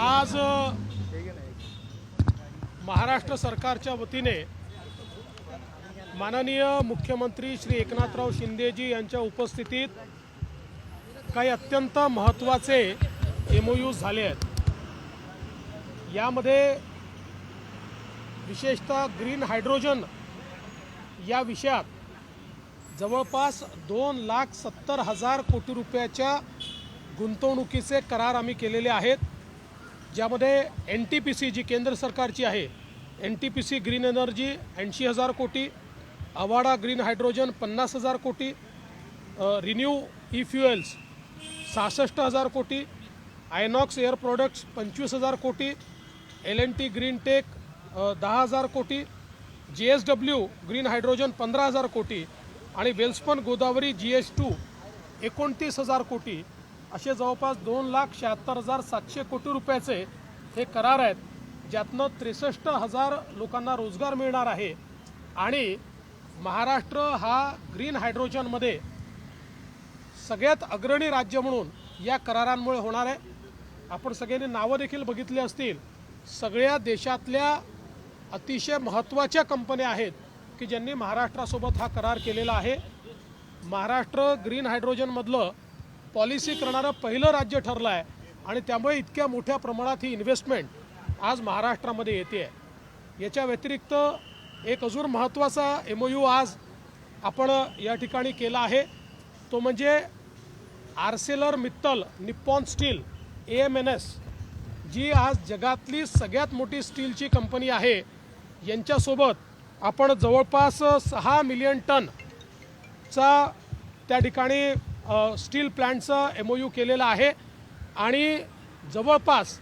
आज महाराष्ट्र सरकारच्या वतीने माननीय मुख्यमंत्री श्री एकनाथराव शिंदेजी यांच्या उपस्थितीत काही अत्यंत महत्त्वाचे MOU झाले आहेत। यामध्ये विशेषतः ग्रीन हायड्रोजन या विषयात जवळपास 2,70,000 कोटी रुपयाच्या गुंतवणुकीचे करार आम्ही केलेले आहेत, ज्यामध्ये NTPC जी केंद्र सरकारची आहे, NTPC ग्रीन एनर्जी 80,000 कोटी, अवाडा ग्रीन हायड्रोजन 50,000 कोटी, रिन्यू ई फ्युएल्स 66,000 कोटी, आयनॉक्स एअर प्रोडक्ट्स 25,000 कोटी, L&T ग्रीन टेक 10,000 कोटी, JSW ग्रीन हायड्रोजन 15,000 कोटी आणि वेल्स्पन गोदावरी GH2 29,000 कोटी असे जवळपास 2,76,700 कोटी रुपयाचे हे करार आहेत, ज्यातनं 63,000 लोकांना रोजगार मिळणार आहे। आणि महाराष्ट्र हा ग्रीन हायड्रोजनमध्ये सगळ्यात अग्रणी राज्य म्हणून या करारांमुळे होणार आहे। आपण सगळ्यांनी नावं देखील बघितली असतील, सगळ्या देशातल्या अतिशय महत्त्वाच्या कंपन्या आहेत की ज्यांनी महाराष्ट्रासोबत हा करार केलेला आहे। महाराष्ट्र ग्रीन हायड्रोजनमधलं पॉलिसी करणारं पहिलं राज्य ठरलं आहे आणि त्यामुळे इतक्या मोठ्या प्रमाणात ही इन्व्हेस्टमेंट आज महाराष्ट्रामध्ये येते आहे। याच्या व्यतिरिक्त एक अजून महत्त्वाचा MOU आज आपण या ठिकाणी केला आहे, तो म्हणजे Arcelor Mittal Nippon steel AMNS जी आज जगातली सगळ्यात मोठी स्टीलची कंपनी आहे, यांच्यासोबत आपण जवळपास 6 मिलियन टनचा त्या ठिकाणी स्टील प्लांटचं MOU केलेला आहे आणि जवळपास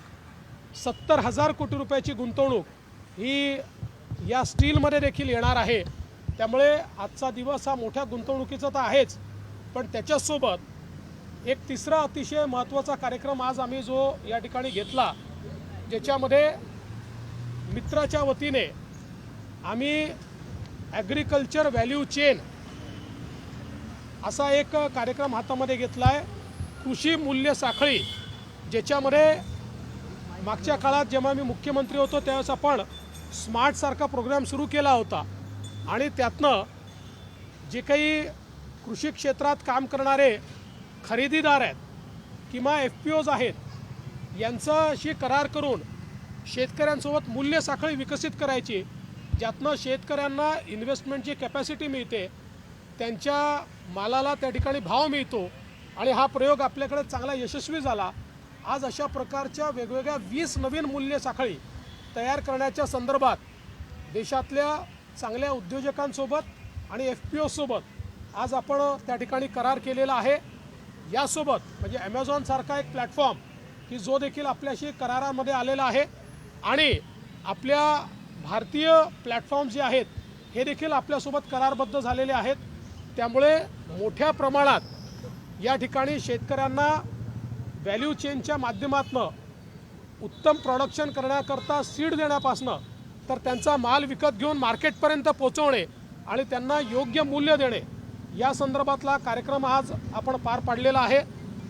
70,000 कोटी रुपयाची गुंतवणूक ही या स्टीलमध्ये देखील येणार आहे। त्यामुळे आजचा दिवस हा मोठ्या गुंतवणुकीचा तर आहेच, पण त्याच्यासोबत एक तिसरा अतिशय महत्त्वाचा कार्यक्रम आज आम्ही जो या ठिकाणी घेतला, ज्याच्यामध्ये मित्राच्या वतीने आम्ही ॲग्रिकल्चर व्हॅल्यू चेन असा एक कार्यक्रम हातामध्ये घेतला आहे, कृषी मूल्य साखळी, ज्याच्यामध्ये मागच्या काळात जेव्हा मी मुख्यमंत्री होतो त्यावेळेस आपण स्मार्ट सारखा प्रोग्राम सुरू केला होता आणि त्यातनं जे काही कृषी क्षेत्रात काम करणारे खरेदीदार आहेत किंवा FPOs आहेत, यांच्याशी करार करून शेतकऱ्यांसोबत मूल्य साखळी विकसित करायची, ज्यातनं शेतकऱ्यांना इन्व्हेस्टमेंटची कॅपॅसिटी मिळते, त्यांच्या मालाला त्या ठिकाणी भाव मिळतो आणि हा प्रयोग आपल्याकडे चांगला यशस्वी झाला। आज अशा प्रकारच्या वेगवेगळ्या 20 नवीन मूल्य साखळी तयार करण्याच्या संदर्भात देशातल्या चांगल्या उद्योजकांसोबत आणि FPOs सोबत आज आपण त्या ठिकाणी करार केलेला आहे। यासोबत म्हणजे Amazon सारखा एक प्लॅटफॉर्म की जो देखील आपल्याशी करारामध्ये आलेला आहे आणि आपल्या भारतीय प्लॅटफॉर्म जे आहेत हे देखील आपल्यासोबत करारबद्ध झालेले आहेत। त्यामुळे मोठ्या प्रमाणात या ठिकाणी शेतकऱ्यांना व्हॅल्यू चेनच्या माध्यमातून उत्तम प्रोडक्शन करण्याकरता सीड देण्यापासून तर त्यांचा माल विकत घेऊन मार्केटपर्यंत पोहोचवणे आणि त्यांना योग्य मूल्य देणे या संदर्भातला कार्यक्रम आज आपण पार पाडलेला आहे।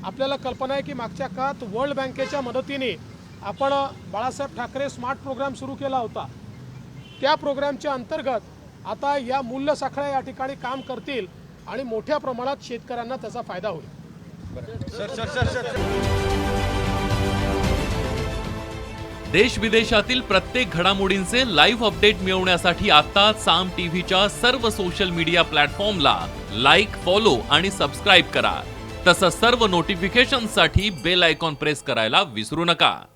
आपल्याला कल्पना आहे की मागच्या काळात वर्ल्ड बँकेच्या मदतीने आपण बाळासाहेब ठाकरे स्मार्ट प्रोग्राम सुरू केला होता, त्या प्रोग्रामच्या अंतर्गत आता या मूल्य साखळ्या या ठिकाणी काम करतील आणि मोठ्या प्रमाणात शेतकऱ्यांना त्याचा फायदा होईल। देश विदेशातील प्रत्येक घडामोडींचे लाईव्ह अपडेट मिळवण्यासाठी आता साम टीव्हीच्या सर्व सोशल मीडिया प्लॅटफॉर्मला लाईक, फॉलो आणि सबस्क्राईब करा। तसंच सर्व नोटिफिकेशनसाठी बेल आयकॉन प्रेस करायला विसरू नका।